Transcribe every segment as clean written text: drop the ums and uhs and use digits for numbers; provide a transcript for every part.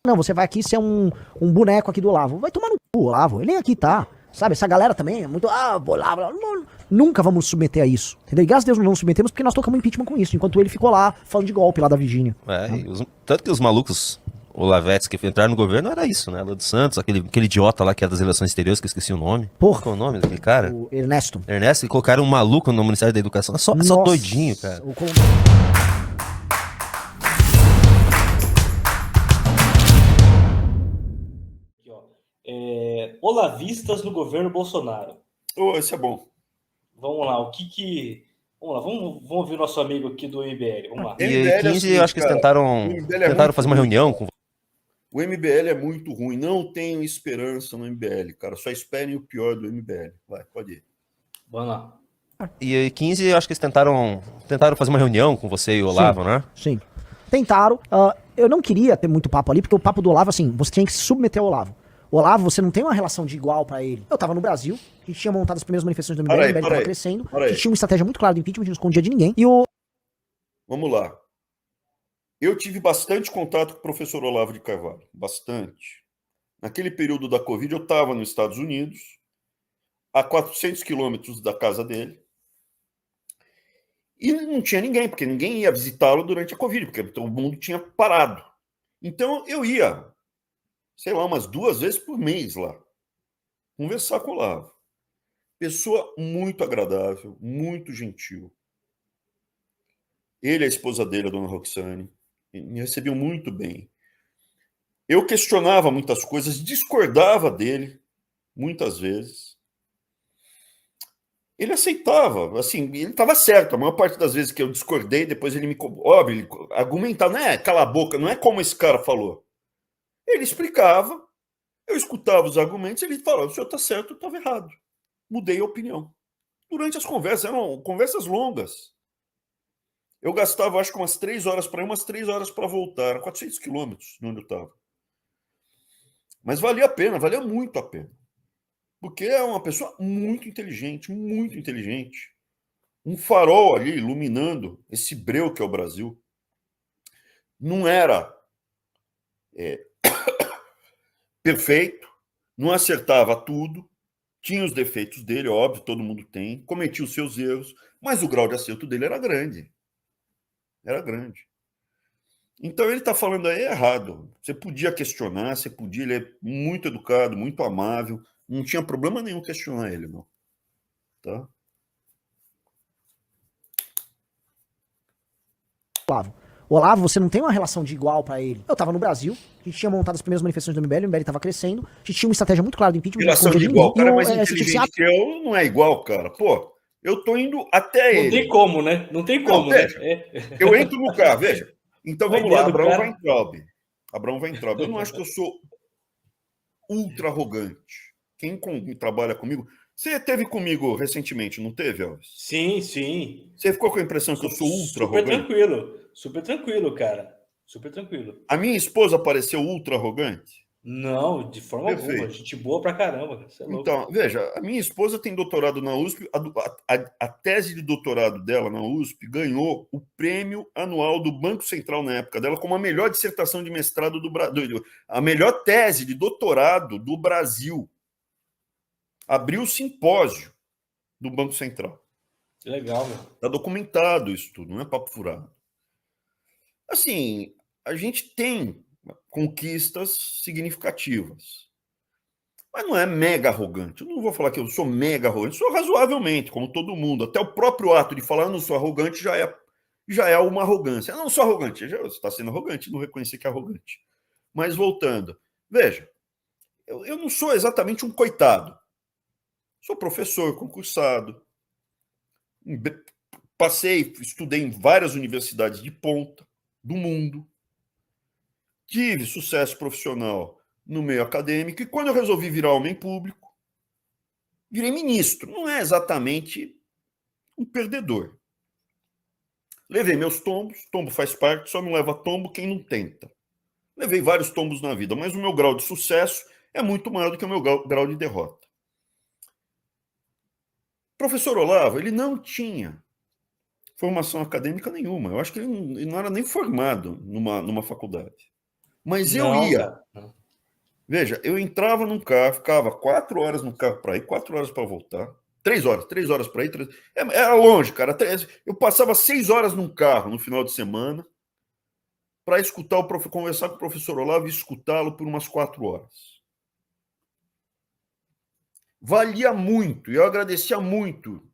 Não, você vai aqui ser um boneco aqui do Olavo. Vai tomar no cu, Olavo. Ele nem aqui tá. Sabe, essa galera também é muito. Olavo. Nunca vamos nos submeter a isso. Entendeu? E graças a Deus não nos submetemos porque nós tocamos impeachment com isso. Enquanto ele ficou lá falando de golpe lá da Virgínia. Tanto que os malucos Olavetes que entraram no governo era isso, né? Lula dos Santos, aquele idiota lá que era das relações exteriores, que eu esqueci o nome. Porra. Qual é o nome daquele cara? O Ernesto. Ernesto, e colocaram um maluco no Ministério da Educação. Só doidinho, cara. Olavistas no governo Bolsonaro. Esse é bom. Vamos lá, Vamos lá, vamos ouvir o nosso amigo aqui do MBL. Vamos lá. E 15, eu acho que eles tentaram fazer uma reunião com. O MBL é muito ruim. Não tenham esperança no MBL, cara. Só esperem o pior do MBL. Vai, pode ir. Vamos lá. E 15, eu acho que eles tentaram fazer uma reunião com você e o Olavo, né? Sim. Tentaram. Eu não queria ter muito papo ali, porque o papo do Olavo, assim, você tinha que se submeter ao Olavo. O Olavo, você não tem uma relação de igual pra ele. Eu tava no Brasil, a gente tinha montado as primeiras manifestações do MBL, o MBL tava crescendo, a gente tinha uma estratégia muito clara do impeachment, a gente não escondia de ninguém. Vamos lá. Eu tive bastante contato com o professor Olavo de Carvalho. Bastante. Naquele período da Covid, eu estava nos Estados Unidos, a 400 quilômetros da casa dele, e não tinha ninguém, porque ninguém ia visitá-lo durante a Covid, porque todo mundo tinha parado. Então, eu ia, sei lá, umas 2 vezes por mês lá, conversar com o Olavo. Pessoa muito agradável, muito gentil. Ele e a esposa dele, a dona Roxane, me recebiam muito bem. Eu questionava muitas coisas, discordava dele, muitas vezes. Ele aceitava, assim, ele estava certo. A maior parte das vezes que eu discordei, depois ele me... Óbvio, ele argumentava, não é cala a boca, não é como esse cara falou. Ele explicava, eu escutava os argumentos, ele falava, o senhor está certo, eu estava errado. Mudei a opinião. Durante as conversas, eram conversas longas. Eu gastava, acho que umas 3 horas para ir, umas 3 horas para voltar. 400 quilômetros de onde eu estava. Mas valia a pena, valia muito a pena. Porque é uma pessoa muito inteligente, muito inteligente. Um farol ali iluminando esse breu que é o Brasil. Não era perfeito, não acertava tudo, tinha os defeitos dele, óbvio, todo mundo tem, cometia os seus erros, mas o grau de acerto dele era grande. Era grande. Então ele está falando aí errado. Você podia questionar, você podia, ele é muito educado, muito amável, não tinha problema nenhum questionar ele, não. Tá? Olavo, você não tem uma relação de igual pra ele. Eu tava no Brasil, a gente tinha montado as primeiras manifestações do MBL tava crescendo, a gente tinha uma estratégia muito clara do impeachment. Relação de igual, o cara é mais inteligente que eu, não é igual, cara. Pô, eu tô indo até ele. Não tem como, né? Não tem como, não, veja, né? Eu entro no carro, veja. Então vamos lá, Abraão Weintraub. Abraão Weintraub. Eu não acho que eu sou ultra arrogante. Quem trabalha comigo... Você teve comigo recentemente, não teve, Elvis? Sim, sim. Você ficou com a impressão que eu sou ultra arrogante? Super tranquilo, cara. Super tranquilo. A minha esposa pareceu ultra arrogante? Não, de forma alguma. Gente boa pra caramba. Você é louco. Então, veja, a minha esposa tem doutorado na USP, a tese de doutorado dela na USP ganhou o prêmio anual do Banco Central na época dela como a melhor dissertação de mestrado do Brasil, a melhor tese de doutorado do Brasil. Abriu o simpósio do Banco Central. Que legal, meu. Está documentado isso tudo, não é papo furado. Assim, a gente tem conquistas significativas. Mas não é mega arrogante. Eu não vou falar que eu sou mega arrogante. Eu sou razoavelmente, como todo mundo. Até o próprio ato de falar eu não sou arrogante já é uma arrogância. Eu não sou arrogante. Você está sendo arrogante, não reconhecer que é arrogante. Mas voltando. Veja, eu não sou exatamente um coitado. Sou professor, concursado. Estudei em várias universidades de ponta do mundo. Tive sucesso profissional no meio acadêmico, e quando eu resolvi virar homem público, virei ministro. Não é exatamente um perdedor. Levei meus tombos, tombo faz parte, só não leva tombo quem não tenta. Levei vários tombos na vida, mas o meu grau de sucesso é muito maior do que o meu grau de derrota. O professor Olavo, ele não tinha formação acadêmica nenhuma. Eu acho que ele não era nem formado numa faculdade. Mas Não, eu ia. cara. Veja, eu entrava num carro, ficava 4 horas no carro para ir, 4 horas para voltar. 3 horas para ir. Era longe, cara. Eu passava 6 horas num carro no final de semana para escutar conversar com o professor Olavo e escutá-lo por umas 4 horas. Valia muito, e eu agradecia muito,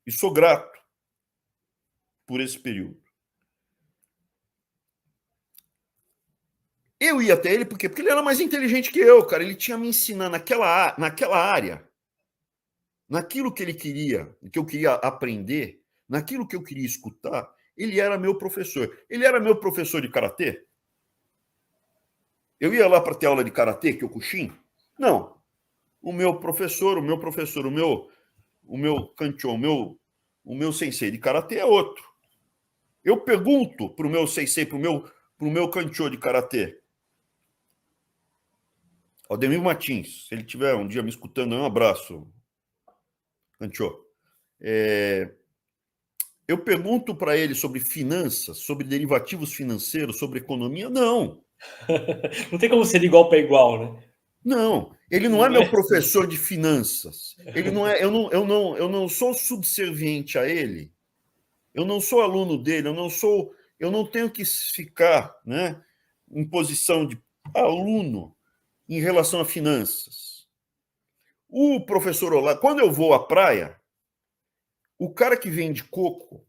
e sou grato por esse período. Eu ia até ele porque ele era mais inteligente que eu, cara. Ele tinha me ensinar naquela área, naquilo que ele queria, que eu queria aprender, naquilo que eu queria escutar. Ele era meu professor. Ele era meu professor de karatê? Eu ia lá para ter aula de karatê, Kyokushin? Não. O meu kancho, o meu sensei de karatê é outro. Eu pergunto para o meu sensei, para o meu kancho de karatê, Aldemir Martins, se ele estiver um dia me escutando, um abraço, kancho. Eu pergunto para ele sobre finanças, sobre derivativos financeiros, sobre economia? Não. Não tem como ser de igual para igual, né? Não, ele não é meu professor de finanças. Ele não é, eu não sou subserviente a ele. Eu não sou aluno dele, eu não tenho que ficar, né, em posição de aluno em relação a finanças. O professor Olavo, quando eu vou à praia, o cara que vende coco,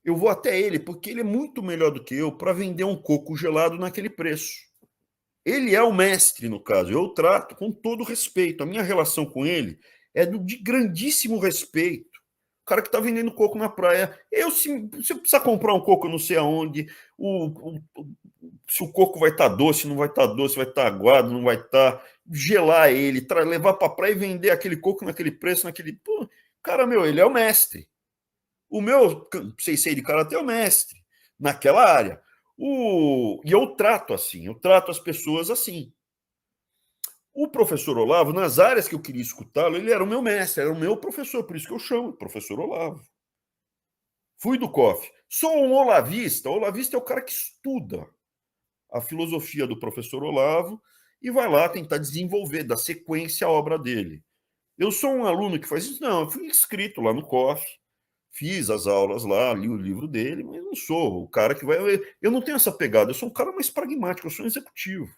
eu vou até ele, porque ele é muito melhor do que eu para vender um coco gelado naquele preço. Ele é o mestre, no caso. Eu trato com todo respeito. A minha relação com ele é de grandíssimo respeito. O cara que está vendendo coco na praia. Se precisar comprar um coco, eu não sei aonde. Se o coco vai estar doce, não vai estar doce, vai estar aguado, não vai estar. Gelar ele, levar para a praia e vender aquele coco naquele preço, naquele. Pô, cara, ele é o mestre. O meu sensei de karatê é o mestre naquela área. E eu trato assim, eu trato as pessoas assim. O professor Olavo, nas áreas que eu queria escutá-lo, ele era o meu mestre, era o meu professor, por isso que eu chamo professor Olavo. Fui do COF. Sou um olavista. O olavista é o cara que estuda a filosofia do professor Olavo e vai lá tentar desenvolver, dar sequência à obra dele. Eu sou um aluno que faz isso? Não, eu fui inscrito lá no COF, fiz as aulas lá, li o livro dele, mas não sou o cara que vai... Eu não tenho essa pegada, eu sou um cara mais pragmático, eu sou um executivo.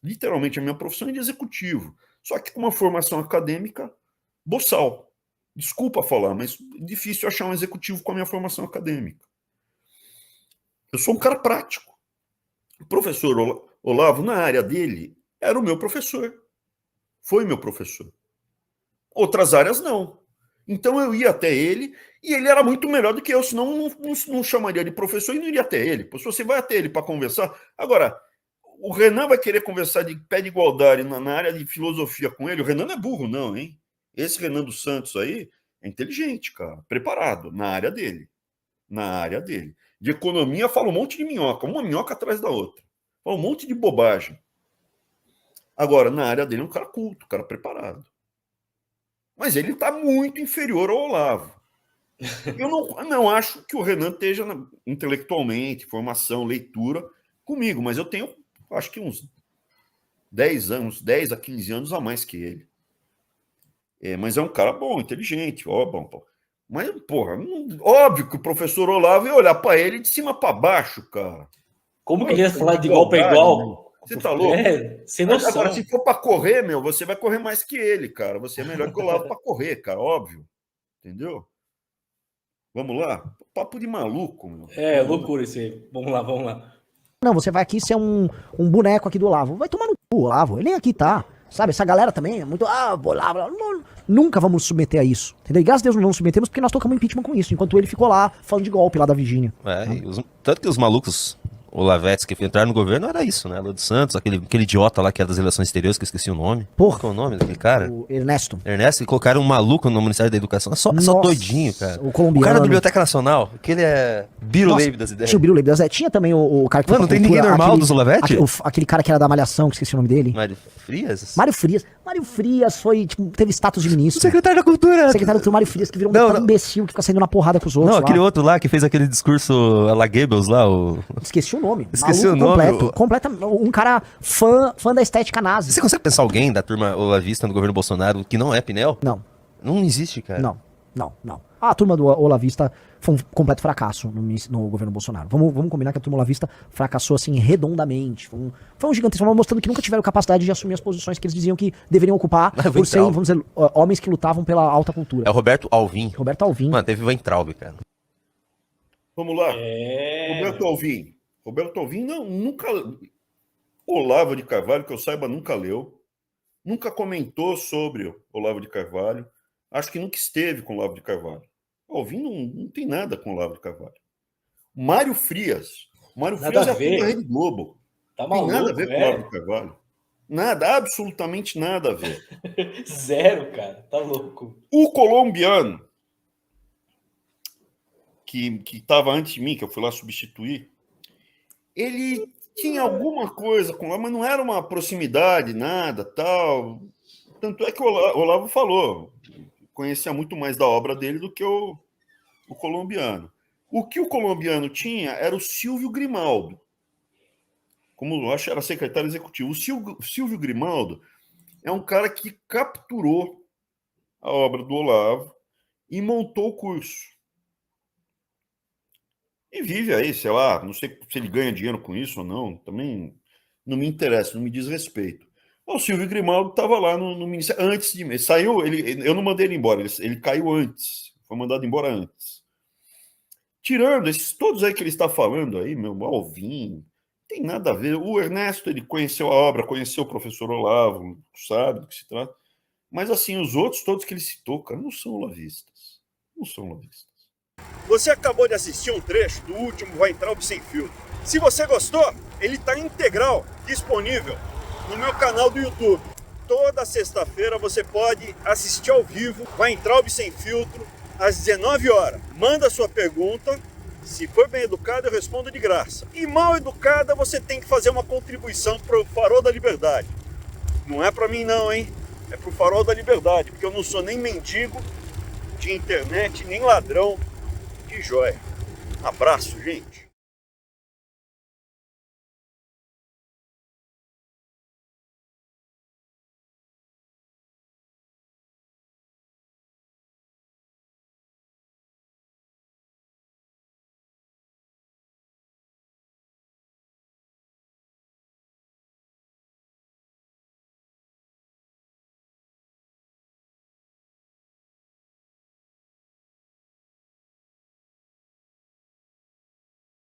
Literalmente, a minha profissão é de executivo. Só que com uma formação acadêmica boçal. Desculpa falar, mas é difícil achar um executivo com a minha formação acadêmica. Eu sou um cara prático. O professor Olavo, na área dele, era o meu professor. Foi meu professor. Outras áreas, não. Então eu ia até ele, e ele era muito melhor do que eu, senão não chamaria de professor e não iria até ele. Se você vai até ele para conversar... Agora, o Renan vai querer conversar de pé de igualdade na área de filosofia com ele. O Renan não é burro, não, hein? Esse Renan dos Santos aí é inteligente, cara. Preparado, na área dele. Na área dele. De economia, fala um monte de minhoca. Uma minhoca atrás da outra. Fala um monte de bobagem. Agora, na área dele é um cara culto, um cara preparado. Mas ele está muito inferior ao Olavo. Eu não acho que o Renan esteja intelectualmente, formação, leitura, comigo, mas eu tenho, acho que uns 10 a 15 anos a mais que ele. Mas é um cara bom, inteligente, bom. Mas, porra, óbvio que o professor Olavo ia olhar para ele de cima para baixo, cara. Como que ele ia falar de igual para igual? Você tá louco? Sem noção. Agora, se for para correr, você vai correr mais que ele, cara. Você é melhor que o Olavo para correr, cara, óbvio. Entendeu? Vamos lá? Papo de maluco, meu. Loucura isso aí. Vamos lá. Não, você vai aqui ser um boneco aqui do Olavo. Vai tomar no cu, Olavo. Ele nem aqui tá. Sabe, essa galera também é muito... Olavo. Nunca vamos nos submeter a isso. Entendeu? E graças a Deus não nos submetemos porque nós tocamos impeachment com isso. Enquanto ele ficou lá falando de golpe lá da Virgínia. Tanto que os malucos... Olavetes que entraram no governo era isso, né? Lula dos Santos, aquele idiota lá que era das eleições exteriores, que eu esqueci o nome. Porra. Qual é o nome daquele cara? O Ernesto, e colocaram um maluco no Ministério da Educação. Só doidinho, cara. O colombiano. O cara da Biblioteca Nacional, aquele é Biruleibe das ideias. Tinha o Biruleibe das ideias. Tinha também o cara que foi. Mano, não tem ninguém normal dos Olavetes? Aquele cara que era da Malhação, que esqueci o nome dele. Mário Frias? Mário Frias foi, teve status de ministro. O secretário da Cultura. O secretário do Mário Frias, que virou um imbecil, que fica saindo na porrada com os outros. Não, aquele outro lá que fez aquele discurso a la Goebbels lá. Esqueci o nome. Esqueci Maluco o nome. completo, um cara fã da estética nazi. Você consegue pensar alguém da turma olavista no governo Bolsonaro que não é Pinel? Não. Não existe, cara. Não. A turma do olavista foi um completo fracasso no governo Bolsonaro. Vamos combinar que a turma olavista fracassou assim redondamente. Foi um gigantesco, mostrando que nunca tiveram capacidade de assumir as posições que eles diziam que deveriam ocupar por serem, vamos dizer, homens que lutavam pela alta cultura. É o Roberto Alvim. Roberto Alvim. Mano, teve o Weintraub, cara. Vamos lá. Roberto Alvim. Roberto Alvim nunca... Olavo de Carvalho, que eu saiba, nunca leu. Nunca comentou sobre Olavo de Carvalho. Acho que nunca esteve com o Olavo de Carvalho. O Alvim não tem nada com o Olavo de Carvalho. Mário Frias. Mário Frias é a da Rede Globo. Tá maluco, tem nada a ver com o Olavo de Carvalho. Nada, absolutamente nada a ver. Zero, cara. Tá louco. O colombiano, que estava antes de mim, que eu fui lá substituir, ele tinha alguma coisa com o Olavo, mas não era uma proximidade, nada, tal. Tanto é que o Olavo falou, conhecia muito mais da obra dele do que o colombiano. O que o colombiano tinha era o Silvio Grimaldo. Como eu acho, era secretário executivo. O Silvio Grimaldo é um cara que capturou a obra do Olavo e montou o curso. E vive aí, sei lá, não sei se ele ganha dinheiro com isso ou não, também não me interessa, não me diz respeito. O Silvio Grimaldo estava lá no Ministério antes de mim. Saiu, eu não mandei ele embora, ele caiu antes, foi mandado embora antes. Tirando esses todos aí que ele está falando aí, meu Alvim, tem nada a ver. O Ernesto, ele conheceu a obra, conheceu o professor Olavo, sabe do que se trata. Mas assim, os outros todos que ele citou, cara, não são olavistas. Não são olavistas. Você acabou de assistir um trecho do último Weintraub Sem Filtro. Se você gostou, ele está integral, disponível no meu canal do YouTube. Toda sexta-feira você pode assistir ao vivo Weintraub Sem Filtro, às 19 horas. Manda sua pergunta. Se for bem educado, eu respondo de graça. E mal educada, você tem que fazer uma contribuição para o Farol da Liberdade. Não é para mim não, hein? É para o Farol da Liberdade, porque eu não sou nem mendigo de internet, nem ladrão de joia. Abraço, gente.